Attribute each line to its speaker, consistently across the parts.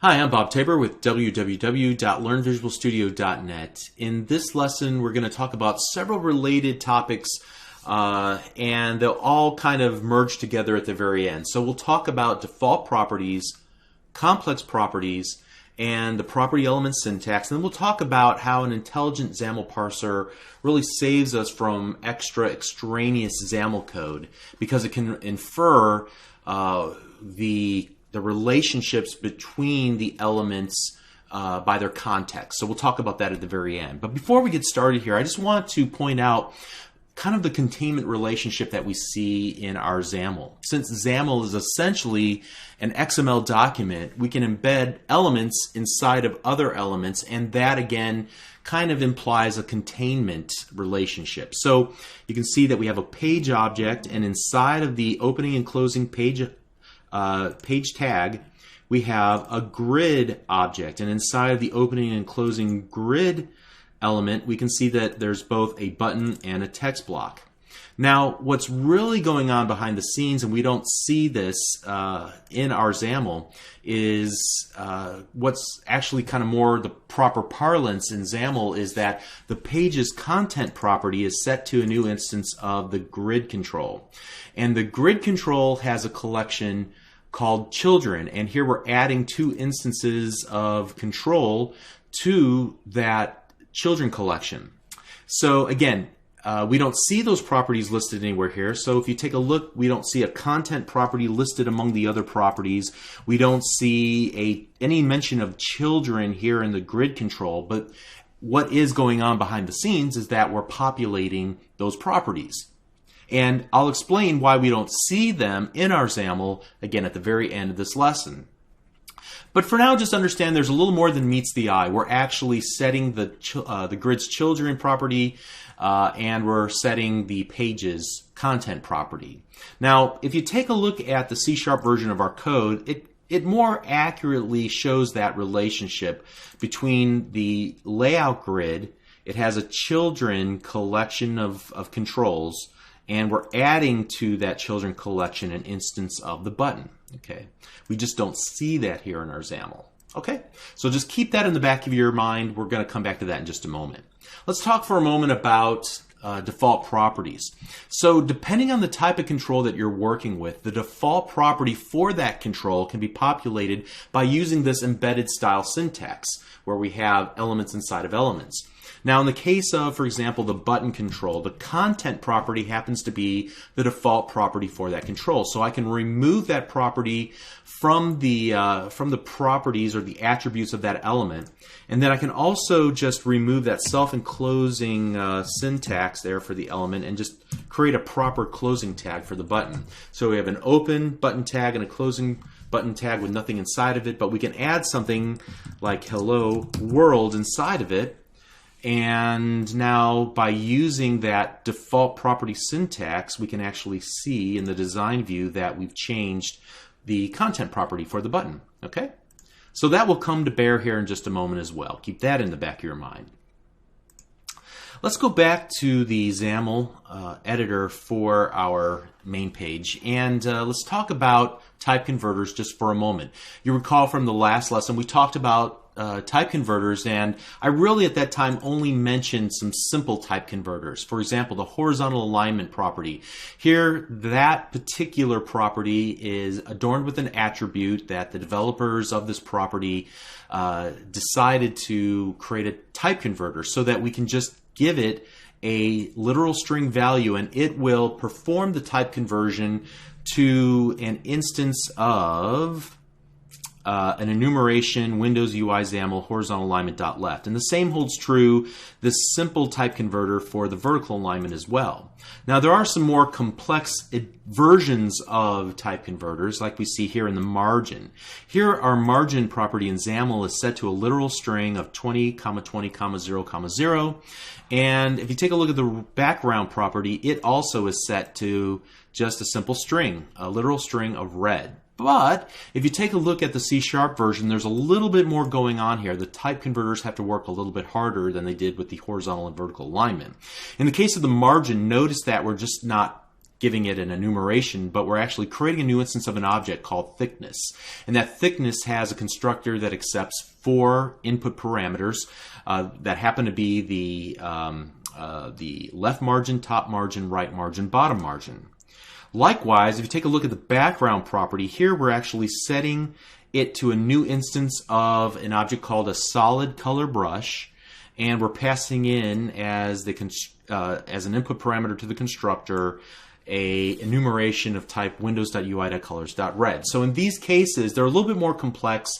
Speaker 1: Hi, I'm Bob Tabor with www.learnvisualstudio.net. In this lesson, we're going to talk about several related topics, and they'll all kind of merge together at the very end. So we'll talk about default properties, complex properties, and the property element syntax. And then we'll talk about how an intelligent XAML parser really saves us from extraneous XAML code because it can infer the relationships between the elements by their context. So we'll talk about that at the very end. But before we get started here, I just want to point out kind of the containment relationship that we see in our XAML. Since XAML is essentially an XML document, we can embed elements inside of other elements, and that again kind of implies a containment relationship. So you can see that we have a page object, and inside of the opening and closing page tag, we have a grid object, and inside of the opening and closing grid element, we can see that there's both a button and a text block. Now, what's really going on behind the scenes, and we don't see this in our XAML, is what's actually kind of more the proper parlance in XAML is that the page's content property is set to a new instance of the grid control. And the grid control has a collection called children, and here we're adding two instances of control to that children collection. So again, we don't see those properties listed anywhere here. So if you take a look, we don't see a content property listed among the other properties. We don't see any mention of children here in the grid control, but what is going on behind the scenes is that we're populating those properties. And I'll explain why we don't see them in our XAML, again, at the very end of this lesson. But for now, just understand there's a little more than meets the eye. We're actually setting the grid's children property, and we're setting the page's content property. Now, if you take a look at the C# version of our code, it more accurately shows that relationship between the layout grid. It has a children collection of controls, and we're adding to that children collection an instance of the button. Okay, we just don't see that here in our XAML. Okay, so just keep that in the back of your mind. We're going to come back to that in just a moment. Let's talk for a moment about default properties. So depending on the type of control that you're working with, the default property for that control can be populated by using this embedded style syntax, where we have elements inside of elements. Now, in the case of, for example, the button control, the content property happens to be the default property for that control. So I can remove that property from the properties or the attributes of that element, and then I can also just remove that self-enclosing syntax there for the element and just create a proper closing tag for the button. So we have an open button tag and a closing button tag with nothing inside of it, but we can add something like hello world inside of it. And now by using that default property syntax, we can actually see in the design view that we've changed the content property for the button. Okay? So that will come to bear here in just a moment as well. Keep that in the back of your mind. Let's go back to the XAML editor for our main page, and let's talk about type converters just for a moment. You recall from the last lesson we talked about type converters, and I really at that time only mentioned some simple type converters. For example, the horizontal alignment property. Here, that particular property is adorned with an attribute that the developers of this property decided to create a type converter so that we can just give it a literal string value, and it will perform the type conversion to an instance of an enumeration Windows UI XAML horizontal alignment dot left. And the same holds true this simple type converter for the vertical alignment as well. Now there are some more complex versions of type converters like we see here in the margin. Here our margin property in XAML is set to a literal string of 20, 20, 0, 0. And if you take a look at the background property, it also is set to just a simple string, a literal string of red. But if you take a look at the C# version, there's a little bit more going on here. The type converters have to work a little bit harder than they did with the horizontal and vertical alignment. In the case of the margin, notice that we're just not giving it an enumeration, but we're actually creating a new instance of an object called thickness. And that thickness has a constructor that accepts 4 input parameters that happen to be the left margin, top margin, right margin, bottom margin. Likewise, if you take a look at the background property, here we're actually setting it to a new instance of an object called a solid color brush, and we're passing in as an input parameter to the constructor a enumeration of type windows.ui.colors.red. So in these cases, they're a little bit more complex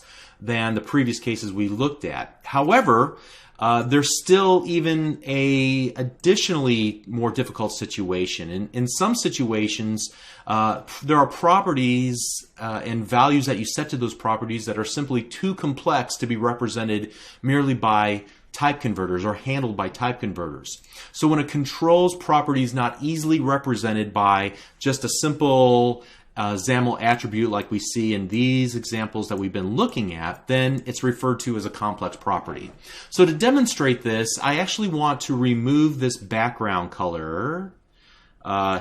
Speaker 1: than the previous cases we looked at. However, there's still even a additionally more difficult situation. In some situations, there are properties and values that you set to those properties that are simply too complex to be represented merely by type converters or handled by type converters. So when a controls property is not easily represented by just a simple XAML attribute like we see in these examples that we've been looking at, then it's referred to as a complex property. So to demonstrate this, I actually want to remove this background color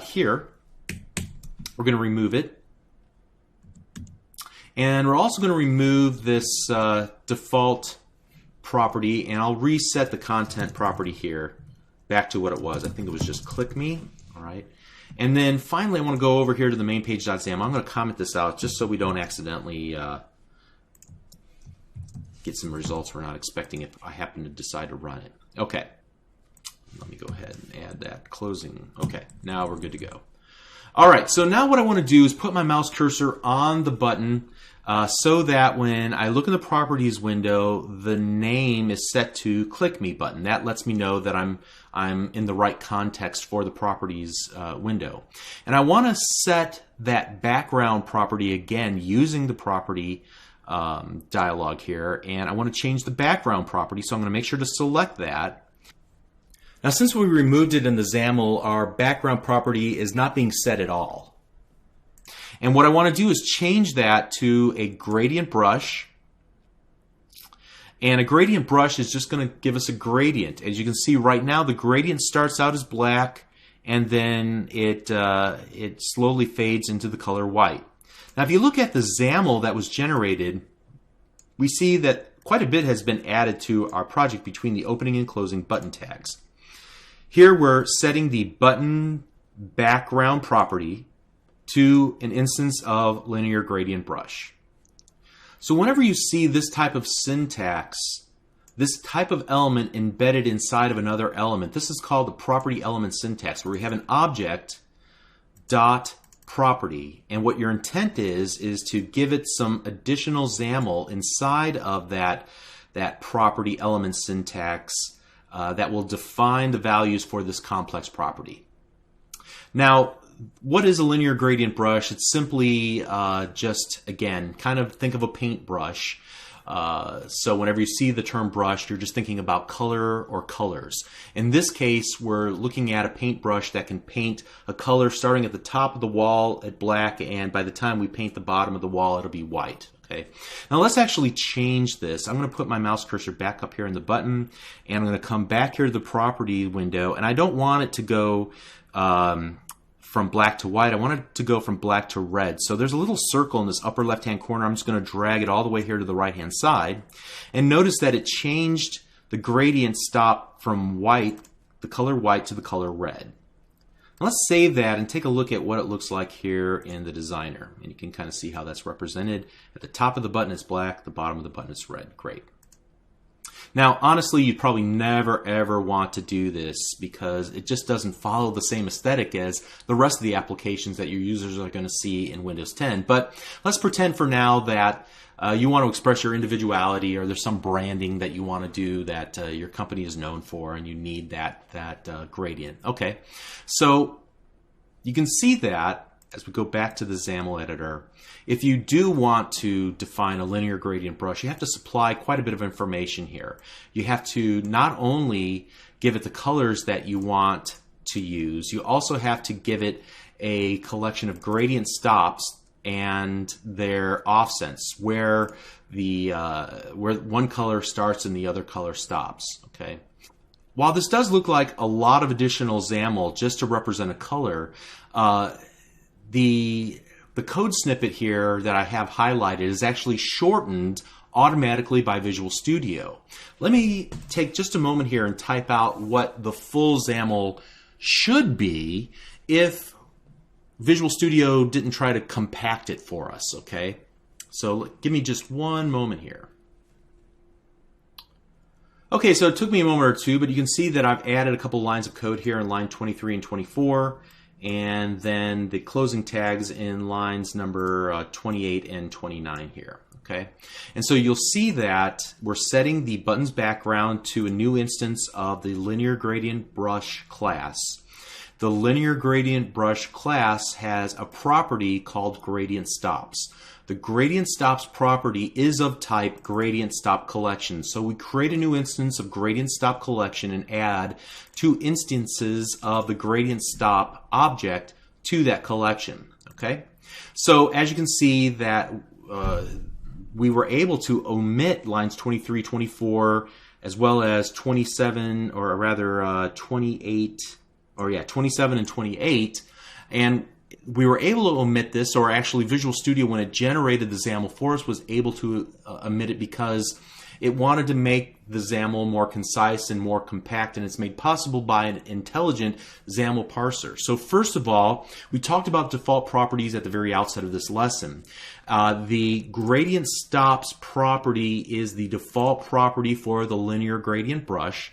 Speaker 1: here. We're going to remove it. And we're also going to remove this default property, and I'll reset the content property here back to what it was. I think it was just click me. All right. And then finally, I want to go over here to the main page.xaml. I'm going to comment this out just so we don't accidentally get some results we're not expecting if I happen to decide to run it. Okay. Let me go ahead and add that closing. Okay. Now we're good to go. All right. So now what I want to do is put my mouse cursor on the button so that when I look in the properties window, the name is set to click me button. That lets me know that I'm in the right context for the properties window. And I want to set that background property again using the property dialog here, and I want to change the background property, so I'm going to make sure to select that. Now, since we removed it in the XAML, our background property is not being set at all. And what I want to do is change that to a gradient brush. And a gradient brush is just going to give us a gradient. As you can see right now, the gradient starts out as black, and then it slowly fades into the color white. Now, if you look at the XAML that was generated, we see that quite a bit has been added to our project between the opening and closing button tags. Here we're setting the button background property to an instance of linear gradient brush. So whenever you see this type of syntax, this type of element embedded inside of another element, this is called the property element syntax, where we have an object dot property, and what your intent is to give it some additional XAML inside of that property element syntax that will define the values for this complex property. Now, what is a linear gradient brush? It's simply just, again, kind of think of a paintbrush. So whenever you see the term brush, you're just thinking about color or colors. In this case, we're looking at a paintbrush that can paint a color starting at the top of the wall at black, and by the time we paint the bottom of the wall, it'll be white. Okay. Now let's actually change this. I'm going to put my mouse cursor back up here in the button, and I'm going to come back here to the property window, and I don't want it to go from black to white. I want it to go from black to red. So there's a little circle in this upper left-hand corner. I'm just going to drag it all the way here to the right-hand side. And notice that it changed the gradient stop from white, the color white, to the color red. Now let's save that and take a look at what it looks like here in the designer. And you can kind of see how that's represented. At the top of the button it's black, the bottom of the button is red. Great. Now, honestly, you'd probably never, ever want to do this because it just doesn't follow the same aesthetic as the rest of the applications that your users are going to see in Windows 10. But let's pretend for now that you want to express your individuality, or there's some branding that you want to do that your company is known for, and you need that gradient. Okay, so you can see that as we go back to the XAML editor. If you do want to define a linear gradient brush, you have to supply quite a bit of information here. You have to not only give it the colors that you want to use, you also have to give it a collection of gradient stops and their offsets, where one color starts and the other color stops. Okay. while this does look like a lot of additional XAML just to represent a color, the code snippet here that I have highlighted is actually shortened automatically by Visual Studio. Let me take just a moment here and type out what the full XAML should be if Visual Studio didn't try to compact it for us, okay? So give me just one moment here. Okay, so it took me a moment or two, but you can see that I've added a couple lines of code here in line 23 and 24, and then the closing tags in lines number 28 and 29 here. Okay, and so you'll see that we're setting the button's background to a new instance of the linear gradient brush class. The linear gradient brush class has a property called gradient stops. The gradient stops property is of type gradient stop collection. So we create a new instance of gradient stop collection and add 2 instances of the gradient stop object to that collection. Okay, so as you can see that we were able to omit lines 23, 24, as well as 27, or rather 28, or yeah, 27 and 28. And we were able to omit this, or actually Visual Studio, when it generated the XAML for us, was able to omit it because it wanted to make the XAML more concise and more compact, and it's made possible by an intelligent XAML parser. So first of all, we talked about default properties at the very outset of this lesson. The gradient stops property is the default property for the linear gradient brush.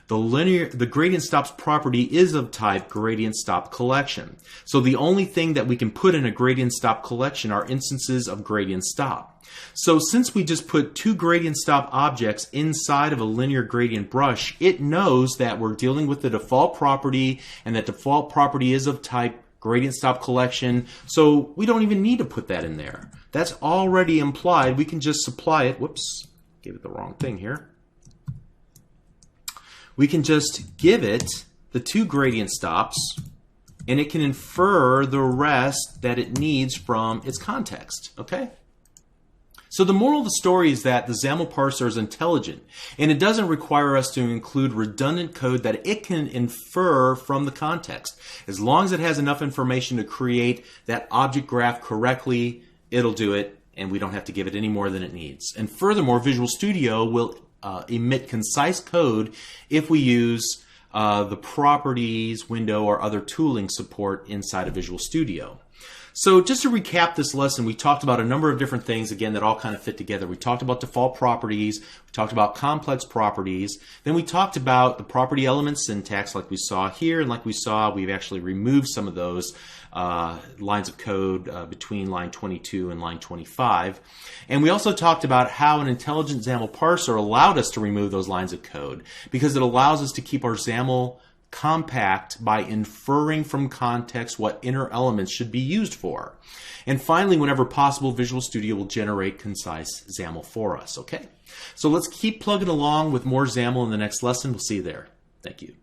Speaker 1: The gradient stops property is of type gradient stop collection. So the only thing that we can put in a gradient stop collection are instances of gradient stop. So since we just put 2 gradient stop objects inside of a linear gradient brush, it knows that we're dealing with the default property, and that default property is of type gradient stop collection. So we don't even need to put that in there. That's already implied. We can just supply it. Whoops, gave it the wrong thing here. We can just give it the 2 gradient stops, and it can infer the rest that it needs from its context, okay? So the moral of the story is that the XAML parser is intelligent, and it doesn't require us to include redundant code that it can infer from the context. As long as it has enough information to create that object graph correctly, it'll do it, and we don't have to give it any more than it needs. And furthermore, Visual Studio will emit concise code if we use the properties window or other tooling support inside of Visual Studio. So just to recap this lesson, we talked about a number of different things, again, that all kind of fit together. We talked about default properties, we talked about complex properties, then we talked about the property element syntax like we saw here, and like we saw, we've actually removed some of those lines of code between line 22 and line 25. And we also talked about how an intelligent XAML parser allowed us to remove those lines of code because it allows us to keep our XAML compact by inferring from context what inner elements should be used for. And finally, whenever possible, Visual Studio will generate concise XAML for us, okay? So let's keep plugging along with more XAML in the next lesson. We'll see you there. Thank you.